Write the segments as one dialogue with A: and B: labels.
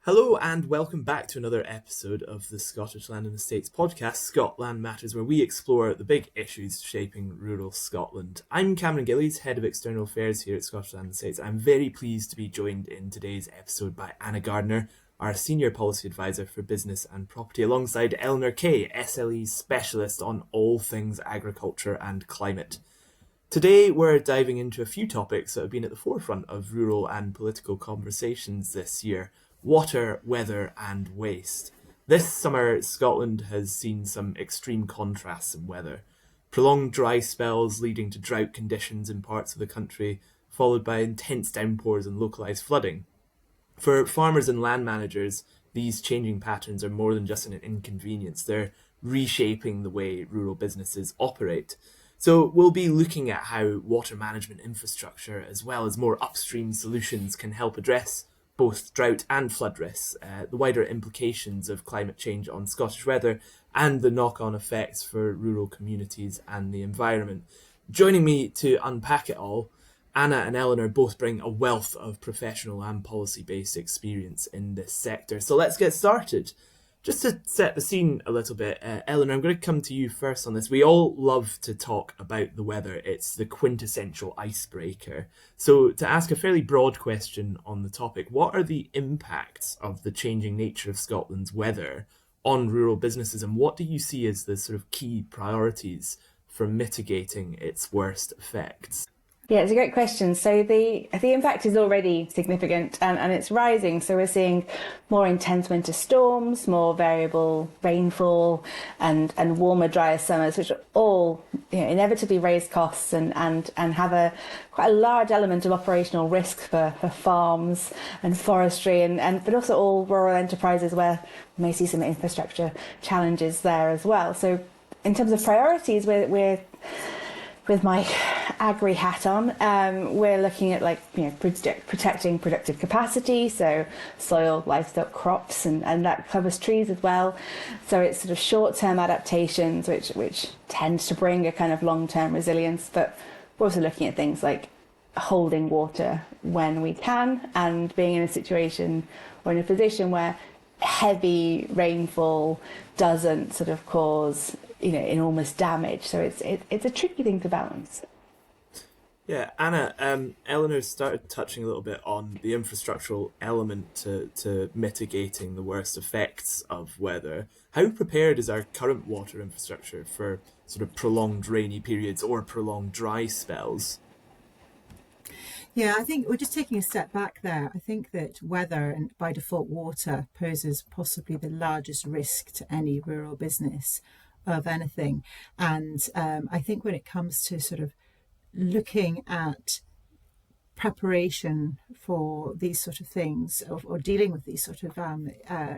A: Hello and welcome back to another episode of the Scottish Land and Estates podcast, ScotLand Matters, where we explore the big issues shaping rural Scotland. I'm Cameron Gillies, Head of External Affairs here at Scottish Land and Estates. I'm very pleased to be joined in today's episode by Anna Gardiner, our Senior Policy Advisor for Business and Property, alongside Eleanor Kay, SLE's Specialist on all things agriculture and climate. Today we're diving into a few topics that have been at the forefront of rural and political conversations this year. Water, weather and waste. This summer, Scotland has seen some extreme contrasts in weather. Prolonged dry spells leading to drought conditions in parts of the country, followed by intense downpours and localised flooding. For farmers and land managers, these changing patterns are more than just an inconvenience. They're reshaping the way rural businesses operate. So we'll be looking at how water management infrastructure, as well as more upstream solutions, can help address both drought and flood risks, the wider implications of climate change on Scottish weather, and the knock-on effects for rural communities and the environment. Joining me to unpack it all, Anna and Eleanor both bring a wealth of professional and policy-based experience in this sector. So let's get started. Just to set the scene a little bit, Eleanor, I'm going to come to you first on this. We all love to talk about the weather. It's the quintessential icebreaker. So to ask a fairly broad question on the topic, what are the impacts of the changing nature of Scotland's weather on rural businesses, and what do you see as the sort of key priorities for mitigating its worst effects?
B: Yeah, it's a great question. So the impact is already significant and it's rising. So we're seeing more intense winter storms, more variable rainfall and warmer, drier summers, which are all inevitably raise costs and have quite a large element of operational risk for farms and forestry but also all rural enterprises where we may see some infrastructure challenges there as well. So in terms of priorities, we're with my agri hat on, we're looking at protecting productive capacity, so soil, livestock, crops, and that covers trees as well. So it's sort of short-term adaptations which tend to bring a kind of long-term resilience, but we're also looking at things like holding water when we can and being in a situation or in a position where heavy rainfall doesn't sort of cause enormous damage. So it's a tricky thing to balance.
A: Yeah, Anna, Eleanor started touching a little bit on the infrastructural element to mitigating the worst effects of weather. How prepared is our current water infrastructure for sort of prolonged rainy periods or prolonged dry spells?
C: Yeah, I think we're just taking a step back there. I think that weather and by default water poses possibly the largest risk to any rural business of anything. And I think when it comes to sort of looking at preparation for these sort of things or dealing with these sort of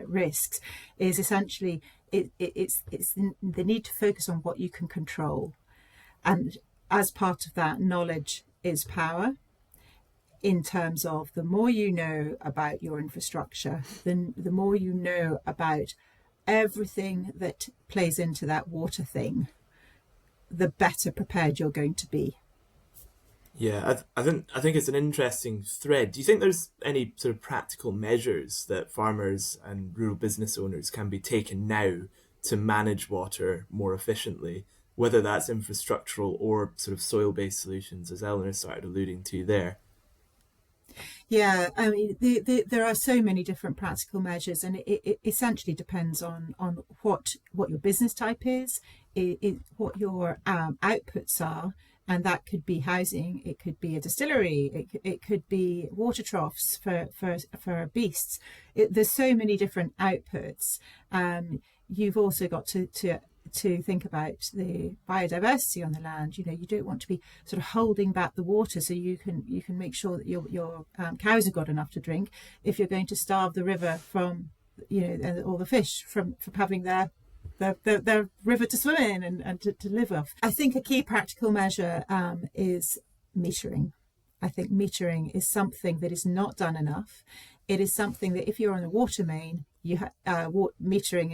C: risks is essentially it's the need to focus on what you can control. And as part of that, knowledge is power. In terms of the more you know about your infrastructure, then the more you know about everything that plays into that water thing, the better prepared you're going to be.
A: Yeah, I think it's an interesting thread. Do you think there's any sort of practical measures that farmers and rural business owners can be taken now to manage water more efficiently, whether that's infrastructural or sort of soil-based solutions, as Eleanor started alluding to there?
C: Yeah, I mean, there are so many different practical measures, and it essentially depends on what your business type is, what your outputs are, and that could be housing, it could be a distillery, it could be water troughs for beasts. There's so many different outputs. You've also got to think about the biodiversity on the land. You don't want to be sort of holding back the water so you can make sure that your cows have got enough to drink if you're going to starve the river from all the fish from having their river to swim in and to live off. I think a key practical measure is metering. I think metering is something that is not done enough. It is something that if you're on a water main, metering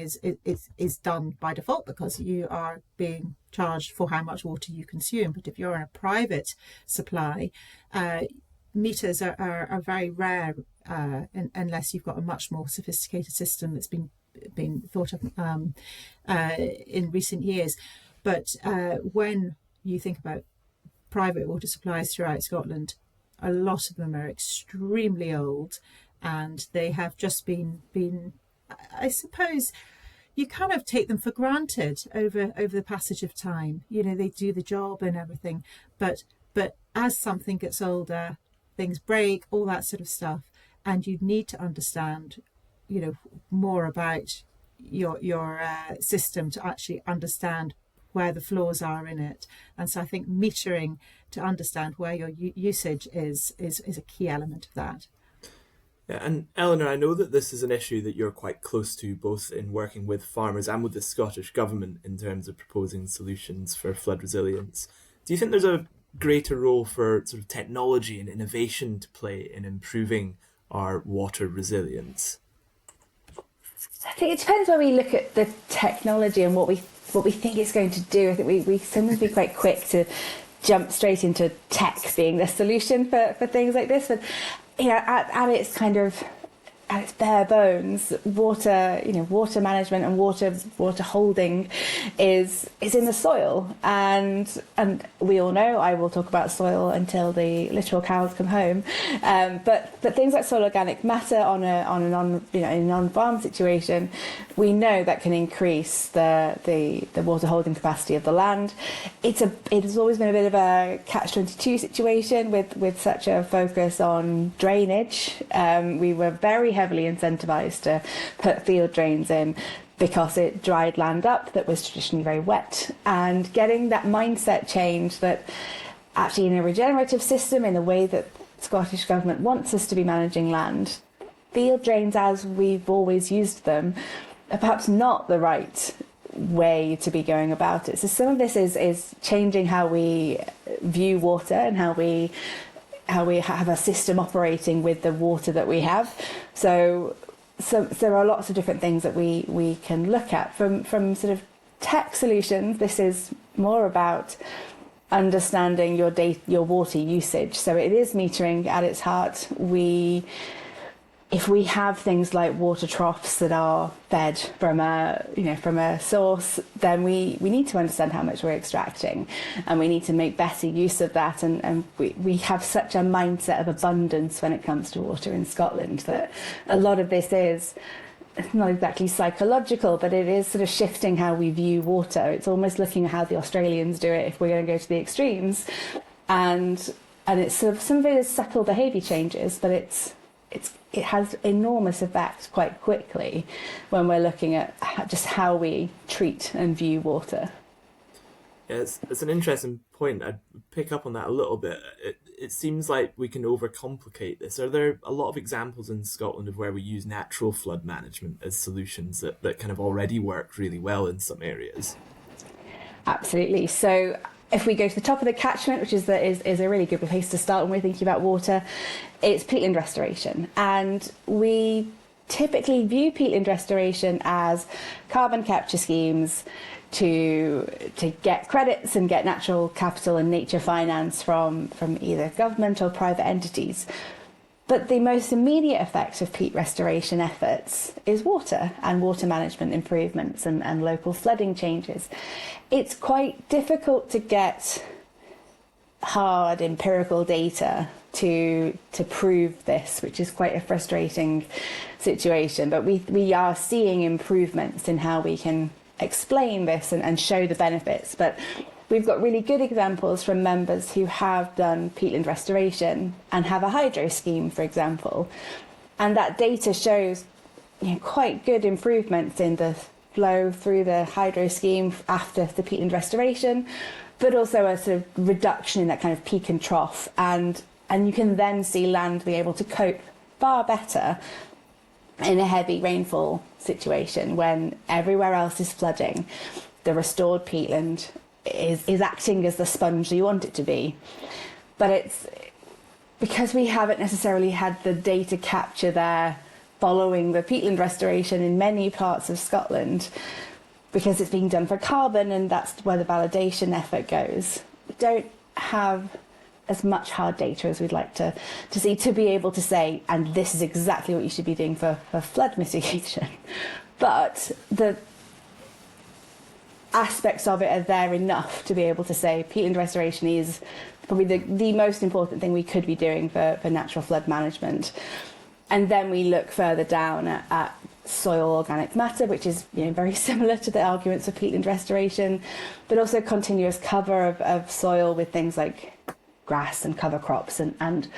C: is done by default because you are being charged for how much water you consume. But if you're on a private supply, meters are very rare unless you've got a much more sophisticated system that's been thought of in recent years. But when you think about private water supplies throughout Scotland, a lot of them are extremely old, and they have just been I suppose you kind of take them for granted over the passage of time. You know, they do the job and everything, but as something gets older, things break, all that sort of stuff, and you need to understand, you know, more about your system to actually understand where the flaws are in it. And so I think metering to understand where your usage is a key element of that.
A: Yeah, and Eleanor, I know that this is an issue that you're quite close to, both in working with farmers and with the Scottish Government in terms of proposing solutions for flood resilience. Do you think there's a greater role for sort of technology and innovation to play in improving our water resilience?
B: I think it depends where we look at the technology and what we think it's going to do. I think we sometimes be quite quick to jump straight into tech being the solution for things like this. But you know, at its kind of at its bare bones, water management and water holding is in the soil, and we all know, I will talk about soil until the literal cows come home, but things like soil organic matter in a non-farm situation, we know that can increase the water holding capacity of the land. It has always been a bit of a catch-22 situation with such a focus on drainage. We were very heavily incentivized to put field drains in because it dried land up that was traditionally very wet, and getting that mindset change that actually in a regenerative system, in the way that the Scottish Government wants us to be managing land, field drains as we've always used them are perhaps not the right way to be going about it. So some of this is changing how we view water and how we have a system operating with the water that we have. So there are lots of different things that we can look at from sort of tech solutions. This is more about understanding your water usage. So it is metering at its heart. If we have things like water troughs that are fed from a source, then we need to understand how much we're extracting, and we need to make better use of that. And we have such a mindset of abundance when it comes to water in Scotland that a lot of this is not exactly psychological, but it is sort of shifting how we view water. It's almost looking at how the Australians do it if we're going to go to the extremes, and it's sort of, some of it is subtle behaviour changes, but it has enormous effects quite quickly when we're looking at just how we treat and view water.
A: Yeah, it's an interesting point. I'd pick up on that a little bit. It seems like we can overcomplicate this. Are there a lot of examples in Scotland of where we use natural flood management as solutions that kind of already work really well in some areas?
B: Absolutely. So if we go to the top of the catchment, which is a really good place to start when we're thinking about water, it's peatland restoration. And we typically view peatland restoration as carbon capture schemes to get credits and get natural capital and nature finance from either government or private entities. But the most immediate effect of peat restoration efforts is water and water management improvements and local flooding changes. It's quite difficult to get hard empirical data to prove this, which is quite a frustrating situation. But we are seeing improvements in how we can explain this and show the benefits. But we've got really good examples from members who have done peatland restoration and have a hydro scheme, for example. And that data shows quite good improvements in the flow through the hydro scheme after the peatland restoration, but also a sort of reduction in that kind of peak and trough. And you can then see land be able to cope far better in a heavy rainfall situation when everywhere else is flooding. The restored peatland is acting as the sponge you want it to be. But it's because we haven't necessarily had the data capture there following the peatland restoration in many parts of Scotland, because it's being done for carbon and that's where the validation effort goes. We don't have as much hard data as we'd like to see, to be able to say, and this is exactly what you should be doing for flood mitigation. But the aspects of it are there enough to be able to say peatland restoration is probably the most important thing we could be doing for natural flood management. And then we look further down at soil organic matter, which is very similar to the arguments of peatland restoration, but also continuous cover of soil with things like grass and cover crops and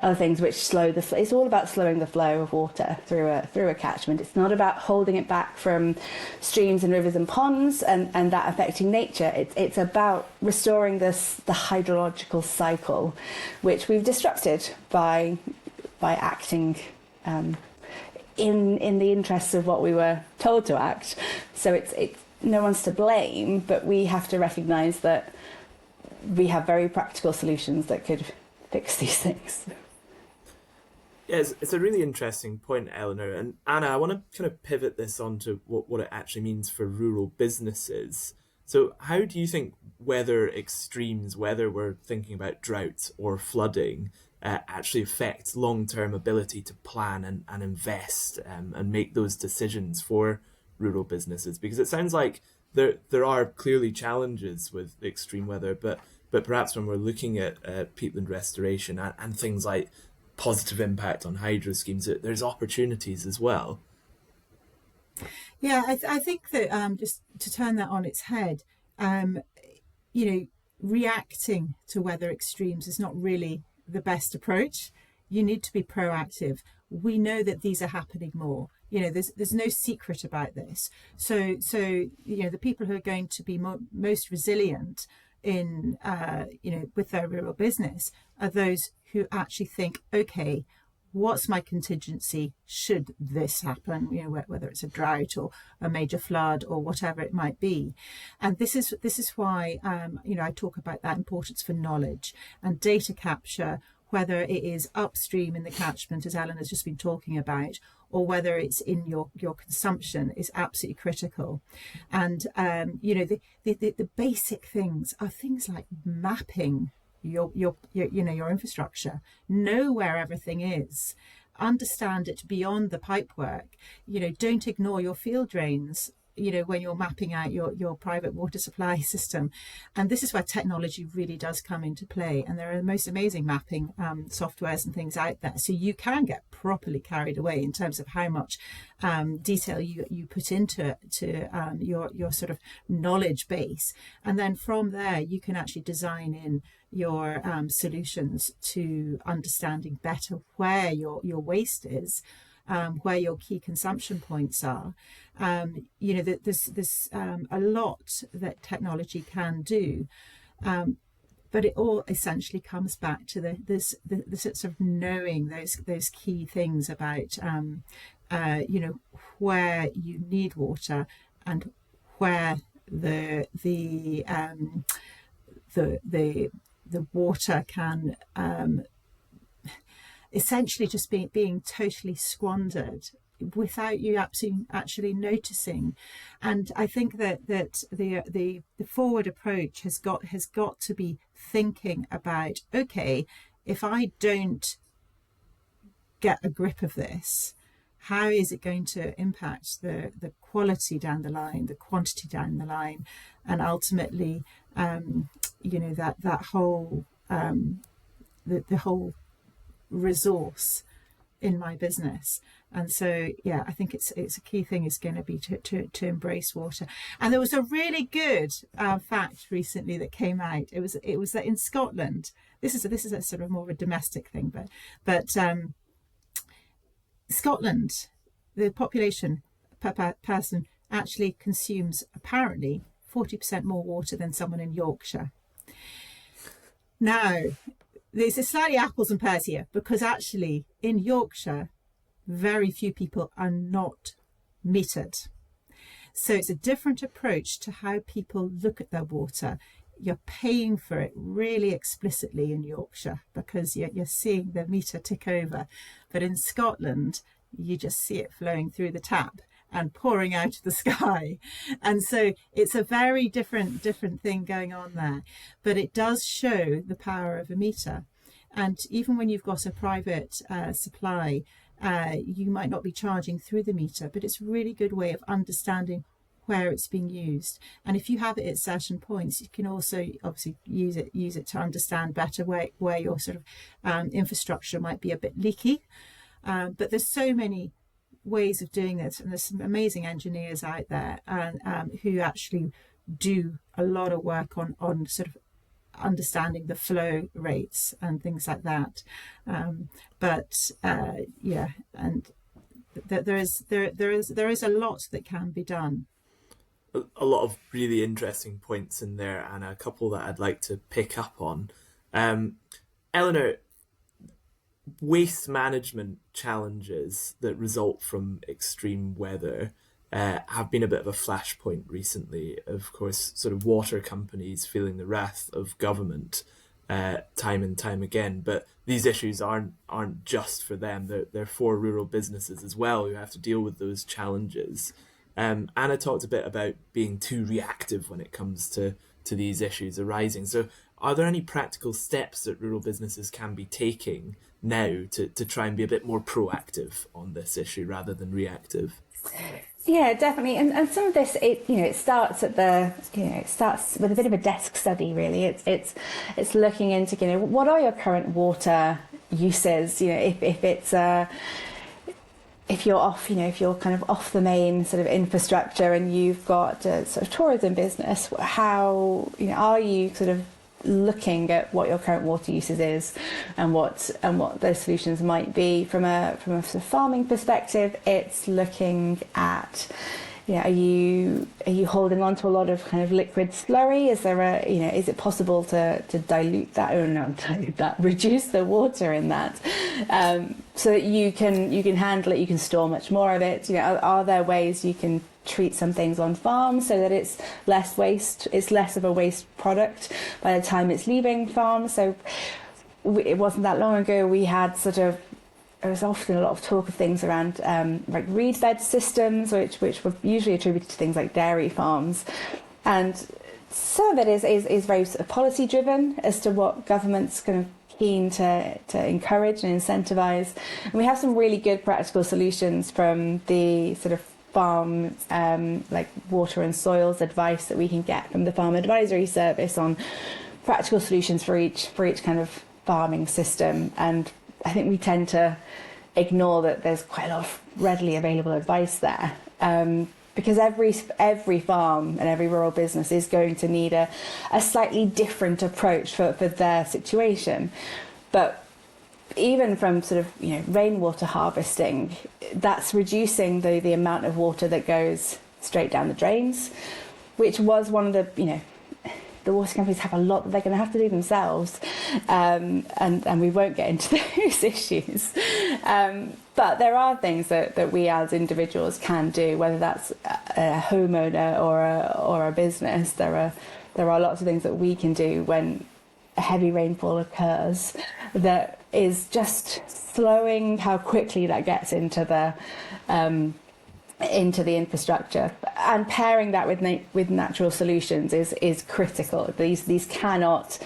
B: other things which slow the flow. It's all about slowing the flow of water through a catchment. It's not about holding it back from streams and rivers and ponds and that affecting nature. It's about restoring the hydrological cycle, which we've disrupted by acting in the interests of what we were told to act. So it's no one's to blame, but we have to recognise that we have very practical solutions that could fix these things.
A: Yeah, it's a really interesting point, Eleanor. And Anna, I want to kind of pivot this onto what it actually means for rural businesses. So how do you think weather extremes, whether we're thinking about droughts or flooding, actually affect long-term ability to plan and invest and make those decisions for rural businesses? Because it sounds like there are clearly challenges with extreme weather, but perhaps when we're looking at peatland restoration and things like positive impact on hydro schemes, there's opportunities as well.
C: Yeah, I think that just to turn that on its head, reacting to weather extremes is not really the best approach. You need to be proactive. We know that these are happening more. There's no secret about this. So the people who are going to be most resilient in with their rural business are those who actually think, okay, what's my contingency should this happen, whether it's a drought or a major flood or whatever it might be. And this is why I talk about that importance for knowledge and data capture, whether it is upstream in the catchment, as Eleanor's just been talking about, or whether it's in your consumption, is absolutely critical. And the basic things are things like mapping your infrastructure, know where everything is, understand it beyond the pipework. Don't ignore your field drains when you're mapping out your private water supply system. And this is where technology really does come into play. And there are the most amazing mapping softwares and things out there. So you can get properly carried away in terms of how much detail you put into your sort of knowledge base. And then from there, you can actually design in your solutions to understanding better where your waste is, where your key consumption points are. There's a lot that technology can do, but it all essentially comes back to the sort of knowing those key things about where you need water and where the water can essentially just being totally squandered without you actually noticing. And I think that the forward approach has got to be thinking about, okay, if I don't get a grip of this, how is it going to impact the quality down the line, the quantity down the line, and ultimately that whole the whole resource in my business. And so I think it's a key thing is going to be to embrace water. And there was a really good fact recently that came out. It was that in Scotland, this is a sort of more of a domestic thing, but Scotland, the population per person actually consumes apparently 40% more water than someone in Yorkshire. Now, there's slightly apples and pears here, because actually in Yorkshire, very few people are not metered. So it's a different approach to how people look at their water. You're paying for it really explicitly in Yorkshire because you're seeing the meter tick over. But in Scotland, you just see it flowing through the tap. and pouring out of the sky. And so it's a very different thing going on there. But it does show the power of a meter. And even when you've got a private supply, you might not be charging through the meter, but it's a really good way of understanding where it's being used. And if you have it at certain points, you can also obviously use it to understand better where your sort of infrastructure might be a bit leaky. But there's so many ways of doing this, and there's some amazing engineers out there who actually do a lot of work on sort of understanding the flow rates and things like that. Yeah, and there is a lot that can be done.
A: A lot of really interesting points in there, and a couple that I'd like to pick up on. Eleanor, waste management challenges that result from extreme weather have been a bit of a flashpoint recently. Of course, sort of water companies feeling the wrath of government time and time again. But these issues aren't just for them. They're for rural businesses as well who have to deal with those challenges. Anna talked a bit about being too reactive when it comes to these issues arising. So are there any practical steps that rural businesses can be taking now to try and be a bit more proactive on this issue rather than reactive?
B: Yeah, definitely. And some of this, it starts at it starts with a bit of a desk study, really. It's looking into, what are your current water uses? If you're off, if you're kind of off the main sort of infrastructure and you've got a sort of tourism business, how, are you sort of looking at what your current water usage is and what those solutions might be from a sort of farming perspective? It's looking at, are you holding on to a lot of kind of liquid slurry? Is there is it possible to dilute that, or not dilute that, reduce the water in that, so that you can handle it, you can store much more of it? Are there ways you can treat some things on farm so that it's less waste, it's less of a waste product by the time it's leaving farm? So it wasn't that long ago we had there was often a lot of talk of things around like reed bed systems, which were usually attributed to things like dairy farms, and some of it is very sort of policy driven as to what government's kind of keen to encourage and incentivize. And we have some really good practical solutions from the sort of farm like water and soils advice that we can get from the Farm Advisory Service on practical solutions for each kind of farming system. And I think we tend to ignore that there's quite a lot of readily available advice there, because every farm and every rural business is going to need a slightly different approach for their situation. But even from sort of rainwater harvesting, that's reducing the amount of water that goes straight down the drains, which was one of the water companies have a lot that they're going to have to do themselves, and we won't get into those issues. But there are things that we as individuals can do, whether that's a homeowner or a business. There are lots of things that we can do when a heavy rainfall occurs that is just slowing how quickly that gets into the infrastructure, and pairing that with natural solutions is critical. These cannot,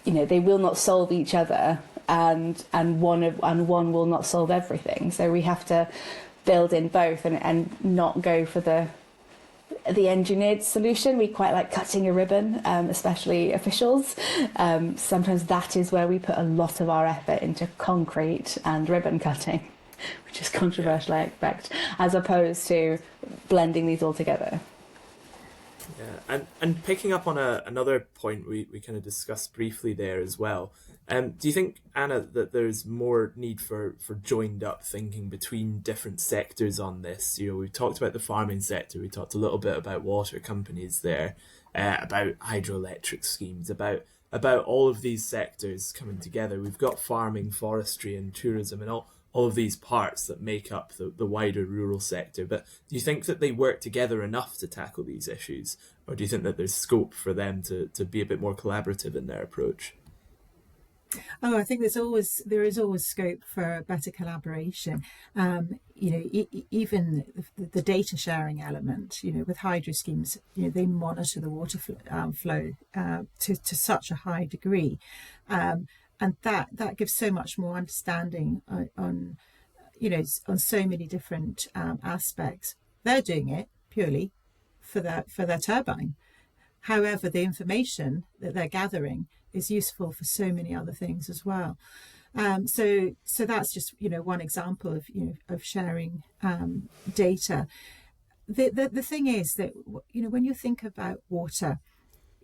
B: they will not solve each other, and one will not solve everything. So we have to build in both and not go for the engineered solution. We quite like cutting a ribbon, especially officials. Sometimes that is where we put a lot of our effort into concrete and ribbon cutting, which is controversial, I expect, as opposed to blending these all together.
A: Yeah, and picking up on another point we kind of discussed briefly there as well. Do you think, Anna, that there's more need for joined up thinking between different sectors on this? We talked about the farming sector, we talked a little bit about water companies there, about hydroelectric schemes, about all of these sectors coming together. We've got farming, forestry and tourism and all of these parts that make up the wider rural sector. But do you think that they work together enough to tackle these issues? Or do you think that there's scope for them to be a bit more collaborative in their approach?
C: Oh, I think there is always scope for better collaboration. Even the data sharing element. With hydro schemes, they monitor the water flow to such a high degree, and that gives so much more understanding on so many different aspects. They're doing it purely for their turbine. However, the information that they're gathering is useful for so many other things as well. So that's just one example of sharing data. The thing is that when you think about water,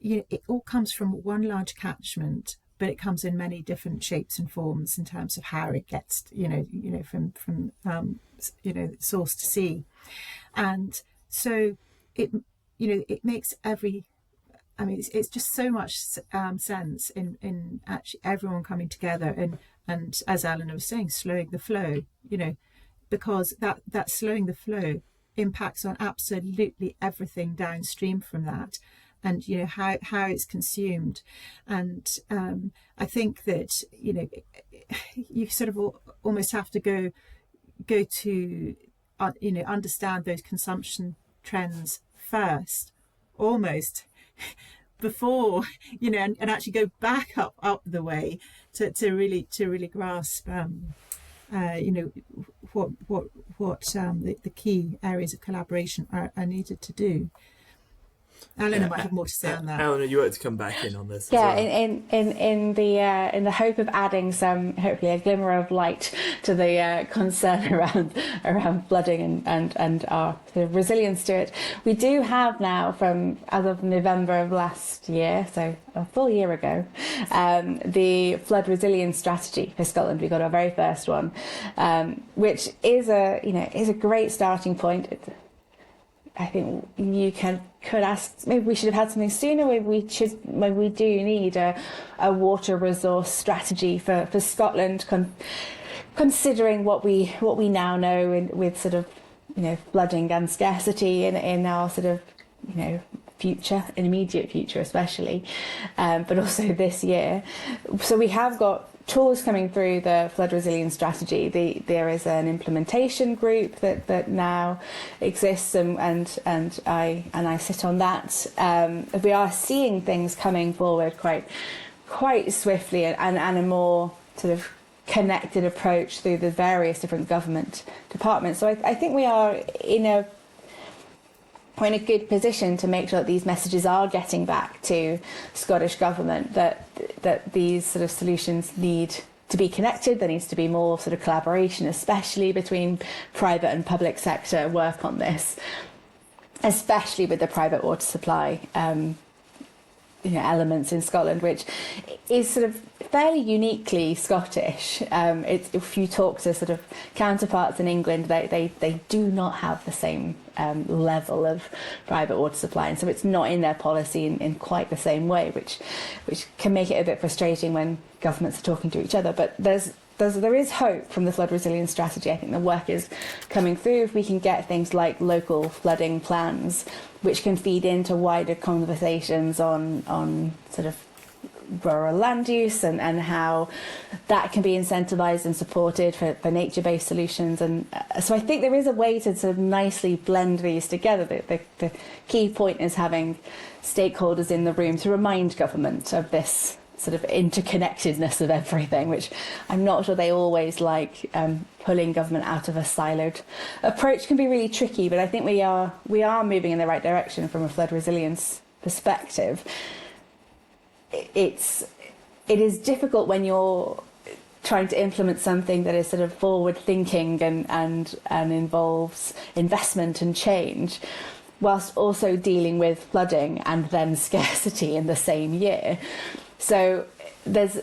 C: it all comes from one large catchment, but it comes in many different shapes and forms in terms of how it gets from source to sea, and so it makes it's just so much sense in actually everyone coming together and as Eleanor was saying, slowing the flow, because that slowing the flow impacts on absolutely everything downstream from that, and how it's consumed. And I think that you sort of almost have to go to understand those consumption trends first, almost before and actually go back up the way to really grasp what the key areas of collaboration are needed to do. Eleanor might have more to say on that.
A: Eleanor, you want to come back in on this?
B: Yeah,
A: well?
B: in the hope of adding some, hopefully, a glimmer of light to the concern around flooding and our sort of resilience to it, we do have now, as of November of last year, so a full year ago, the flood resilience strategy for Scotland. We got our very first one, which is a great starting point. I think you could ask, maybe we should have had something sooner. Maybe we do need a water resource strategy for Scotland, considering what we now know with sort of flooding and scarcity in our sort of immediate future especially, but also this year. So we have got tools coming through the flood resilience strategy. There is an implementation group that now exists, and I sit on that. We are seeing things coming forward quite swiftly, and a more sort of connected approach through the various different government departments. So I think we are in a good position to make sure that these messages are getting back to Scottish Government, that these sort of solutions need to be connected. There needs to be more sort of collaboration, especially between private and public sector work on this, especially with the private water supply elements in Scotland, which is sort of fairly uniquely Scottish. If you talk to sort of counterparts in England, they do not have the same level of private water supply, and so it's not in their policy in quite the same way, which can make it a bit frustrating when governments are talking to each other. But there is hope from the flood resilience strategy. I think the work is coming through. If we can get things like local flooding plans, which can feed into wider conversations on sort of rural land use and how that can be incentivised and supported for nature-based solutions. And so I think there is a way to sort of nicely blend these together. The key point is having stakeholders in the room to remind government of this sort of interconnectedness of everything, which I'm not sure they always like. Pulling government out of a siloed approach can be really tricky, but I think we are moving in the right direction from a flood resilience perspective. It is difficult when you're trying to implement something that is sort of forward thinking and involves investment and change, whilst also dealing with flooding and then scarcity in the same year. So there's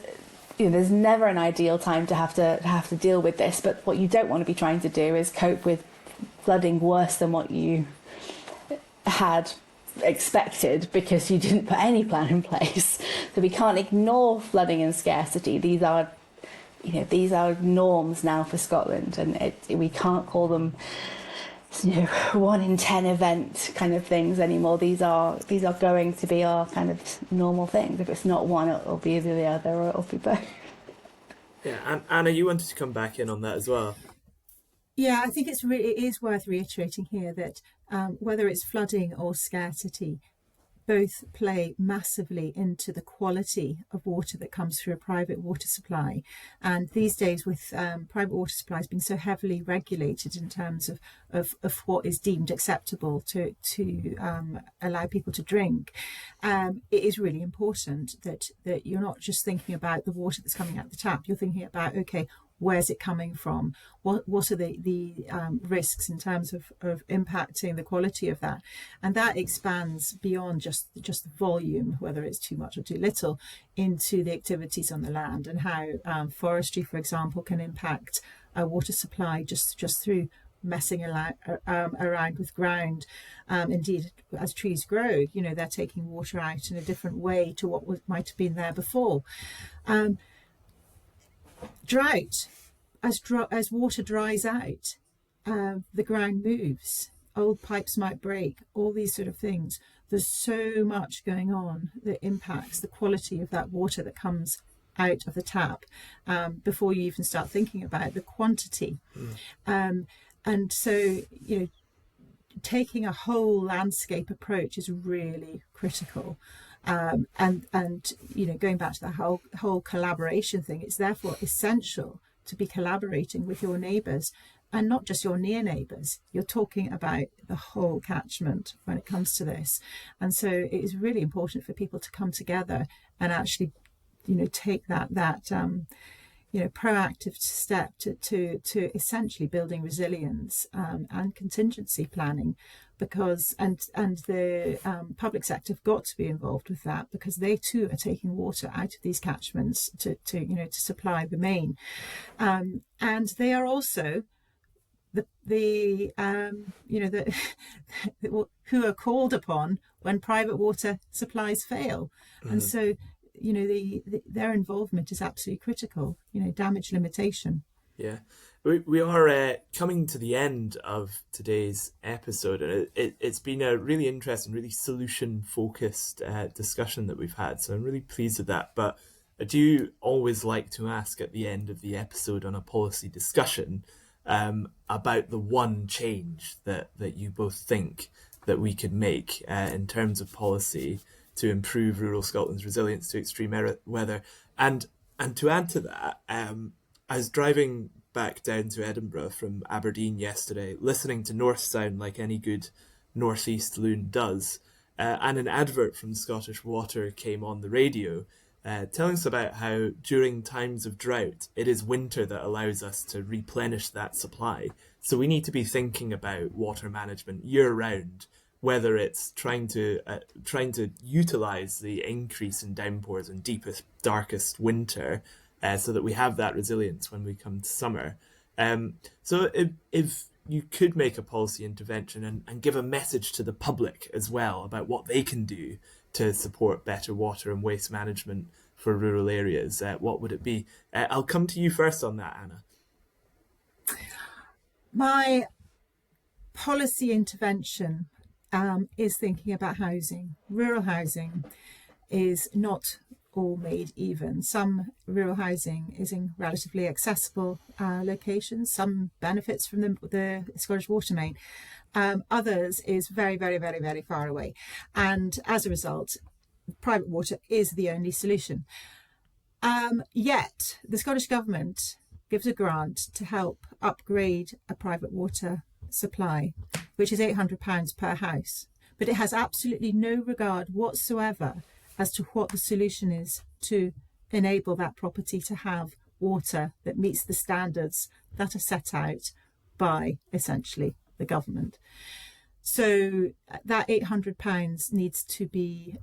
B: never an ideal time to have to deal with this, but what you don't want to be trying to do is cope with flooding worse than what you had expected because you didn't put any plan in place. So we can't ignore flooding and scarcity. These are norms now for Scotland, and we can't call them 1 in 10 event kind of things anymore. These are going to be our kind of normal things. If it's not one, it'll be either the other or it'll be both.
A: Yeah, and Anna, you wanted to come back in on that as well.
C: Yeah, I think it is worth reiterating here that whether it's flooding or scarcity, both play massively into the quality of water that comes through a private water supply. And these days, with private water supplies being so heavily regulated in terms of what is deemed acceptable to allow people to drink, it is really important that you're not just thinking about the water that's coming out the tap. You're thinking about, okay, where's it coming from? What are the risks in terms of impacting the quality of that? And that expands beyond just the volume, whether it's too much or too little, into the activities on the land, and how forestry, for example, can impact a water supply just through messing around with ground. Indeed, as trees grow, they're taking water out in a different way to what might have been there before. Drought, as water dries out, the ground moves, old pipes might break, all these sort of things. There's so much going on that impacts the quality of that water that comes out of the tap before you even start thinking about the quantity. And so, taking a whole landscape approach is really critical. And going back to the whole collaboration thing, it's therefore essential to be collaborating with your neighbours, and not just your near neighbours. You're talking about the whole catchment when it comes to this. And so it is really important for people to come together and actually, take that proactive step to essentially building resilience and contingency planning, because and the public sector have got to be involved with that, because they too are taking water out of these catchments to supply the main, and they are also the who are called upon when private water supplies fail. And so their involvement is absolutely critical. Damage limitation.
A: Yeah, we are coming to the end of today's episode, and it's been a really interesting, really solution-focused discussion that we've had, so I'm really pleased with that. But I do always like to ask at the end of the episode on a policy discussion about the one change that you both think that we could make in terms of policy to improve rural Scotland's resilience to extreme weather. And to add to that, I was driving back down to Edinburgh from Aberdeen yesterday, listening to North Sound like any good northeast loon does, and an advert from Scottish Water came on the radio, telling us about how during times of drought, it is winter that allows us to replenish that supply. So we need to be thinking about water management year round, whether it's trying to utilise the increase in downpours and deepest, darkest winter, so that we have that resilience when we come to summer. So if you could make a policy intervention and give a message to the public as well about what they can do to support better water and waste management for rural areas, what would it be? I'll come to you first on that, Anna.
C: My policy intervention is thinking about housing. Rural housing is not all made even. Some rural housing is in relatively accessible locations. Some benefits from the Scottish Water Main. Others is very, very, very, very far away. And as a result, private water is the only solution. Yet the Scottish Government gives a grant to help upgrade a private water supply, which is £800 per house. But it has absolutely no regard whatsoever as to what the solution is to enable that property to have water that meets the standards that are set out by essentially the government. So that £800 needs to be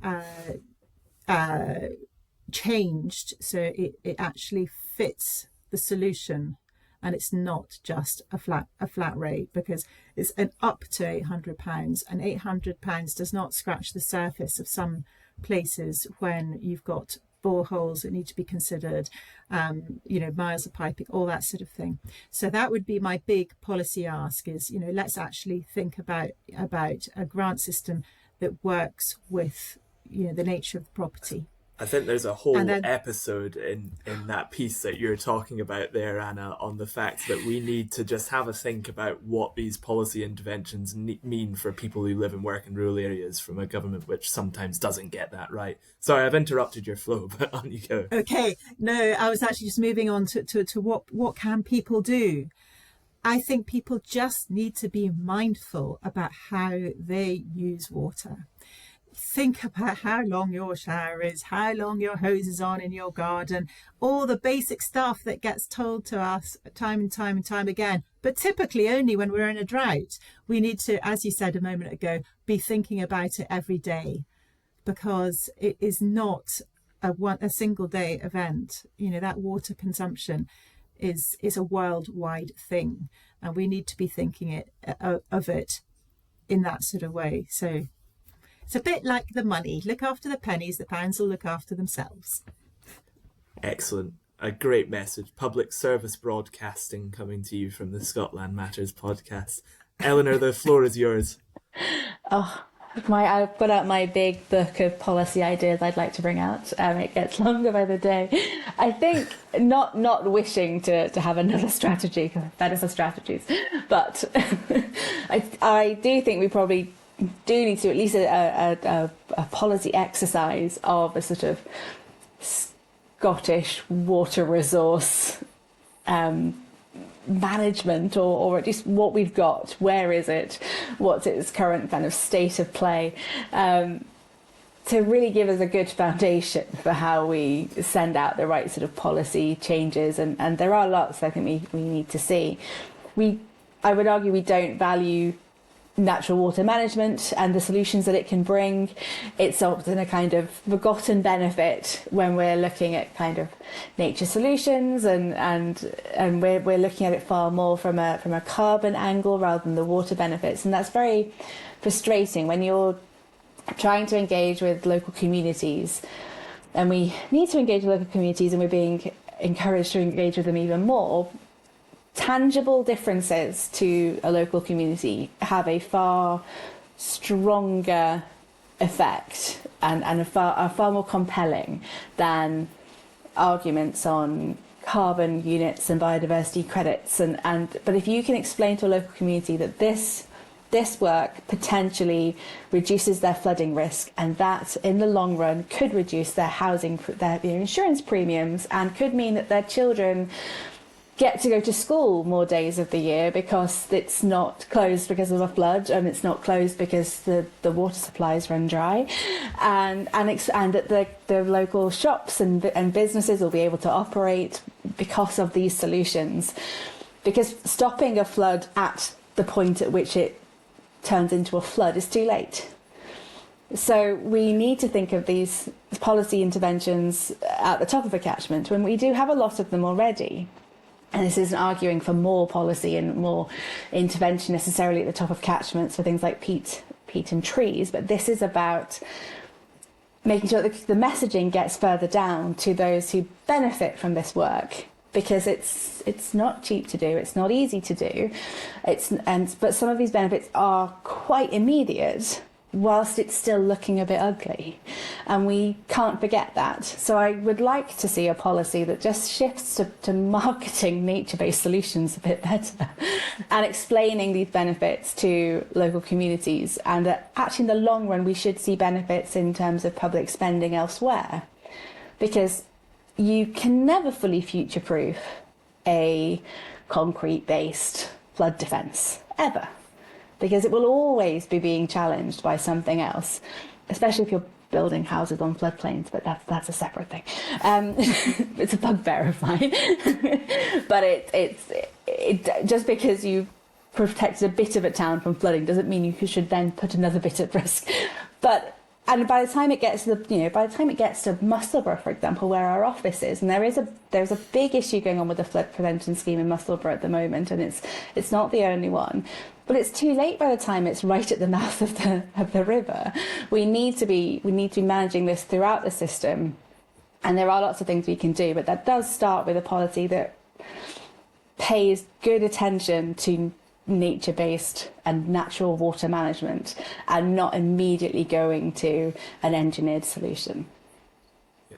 C: changed so it actually fits the solution, and it's not just a flat rate, because it's an up to £800, and £800 does not scratch the surface of some places when you've got boreholes that need to be considered, miles of piping, all that sort of thing. So that would be my big policy ask is, let's actually think about a grant system that works with, the nature of the property.
A: I think there's a whole
C: And then,
A: episode in that piece that you're talking about there, Anna, on the fact that we need to just have a think about what these policy interventions mean for people who live and work in rural areas from a government which sometimes doesn't get that right. Sorry, I've interrupted your flow, but on you go.
C: okay, no, I was actually just moving on to what can people do. I think people just need to be mindful about how they use water. Think about how long your shower is, how long your hose is on in your garden, all the basic stuff that gets told to us time and time and time again, but typically only when we're in a drought. We need to, as you said a moment ago, be thinking about it every day, because it is not a single day event. You know, that water consumption is a worldwide thing, and we need to be thinking of it in that sort of way. So it's a bit like the money. Look after the pennies, the pounds will look after themselves.
A: Excellent. A great message. Public service broadcasting coming to you from the ScotLand Matters podcast. Eleanor, the floor is yours.
B: I've got out my big book of policy ideas I'd like to bring out. It gets longer by the day. I think not wishing to have another strategy, because better for strategies, but I do think we probably do need to at least a policy exercise of a sort of Scottish water resource management, or at least what we've got, where is it, what's its current kind of state of play, to really give us a good foundation for how we send out the right sort of policy changes. And there are lots I think we need to see. I would argue we don't value natural water management and the solutions that it can bring. It's often a kind of forgotten benefit when we're looking at kind of nature solutions, and we're looking at it far more from a carbon angle rather than the water benefits. And that's very frustrating when you're trying to engage with local communities, and we need to engage with local communities, and we're being encouraged to engage with them even more. Tangible differences to a local community have a far stronger effect and are far more compelling than arguments on carbon units and biodiversity credits. But if you can explain to a local community that this work potentially reduces their flooding risk, and that in the long run could reduce their housing, their insurance premiums, and could mean that their children get to go to school more days of the year because it's not closed because of a flood, and it's not closed because the water supplies run dry, and that the local shops and businesses will be able to operate because of these solutions. Because stopping a flood at the point at which it turns into a flood is too late. So we need to think of these policy interventions at the top of a catchment when we do have a lot of them already. And this isn't arguing for more policy and more intervention necessarily at the top of catchments for things like peat and trees, but this is about making sure that the messaging gets further down to those who benefit from this work, because it's not cheap to do, it's not easy to do, but some of these benefits are quite immediate, whilst it's still looking a bit ugly. And we can't forget that. So I would like to see a policy that just shifts to marketing nature-based solutions a bit better and explaining these benefits to local communities. And that actually in the long run, we should see benefits in terms of public spending elsewhere. Because you can never fully future-proof a concrete-based flood defence, ever. Because it will always be being challenged by something else, especially if you're building houses on floodplains, but that's a separate thing. It's a bugbear of mine. But it just because you've protected a bit of a town from flooding doesn't mean you should then put another bit at risk. And by the time it gets to Musselburgh, for example, where our office is, and there's a big issue going on with the flood prevention scheme in Musselburgh at the moment, and it's not the only one. But it's too late by the time it's right at the mouth of the river. We need to be managing this throughout the system, and there are lots of things we can do. But that does start with a policy that pays good attention to nature-based and natural water management, and not immediately going to an engineered solution.
A: Yeah.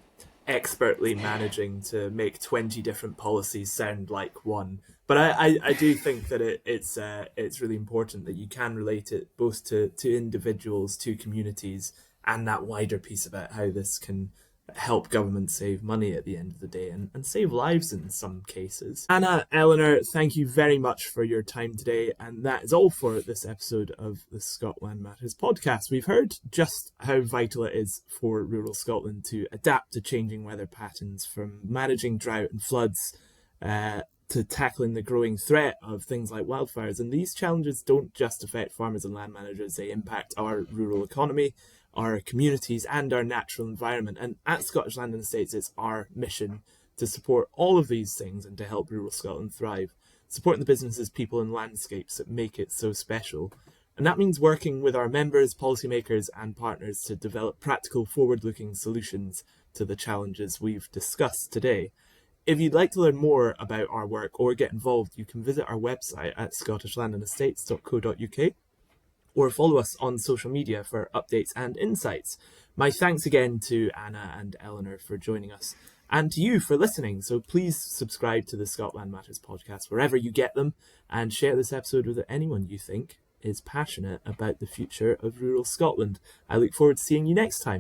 A: expertly managing to make 20 different policies sound like one. But I do think that it's really important that you can relate it both to individuals, to communities, and that wider piece about how this can help government save money at the end of the day and save lives in some cases. Anna, Eleanor, thank you very much for your time today. And that is all for this episode of the ScotLand Matters podcast. We've heard just how vital it is for rural Scotland to adapt to changing weather patterns, from managing drought and floods to tackling the growing threat of things like wildfires. And these challenges don't just affect farmers and land managers, they impact our rural economy, our communities and our natural environment. And at Scottish Land and Estates, it's our mission to support all of these things and to help rural Scotland thrive, supporting the businesses, people and landscapes that make it so special. And that means working with our members, policymakers and partners to develop practical, forward-looking solutions to the challenges we've discussed today. If you'd like to learn more about our work or get involved, you can visit our website at scottishlandandestates.co.uk or follow us on social media for updates and insights. My thanks again to Anna and Eleanor for joining us, and to you for listening. So please subscribe to the ScotLand Matters podcast wherever you get them, and share this episode with anyone you think is passionate about the future of rural Scotland. I look forward to seeing you next time.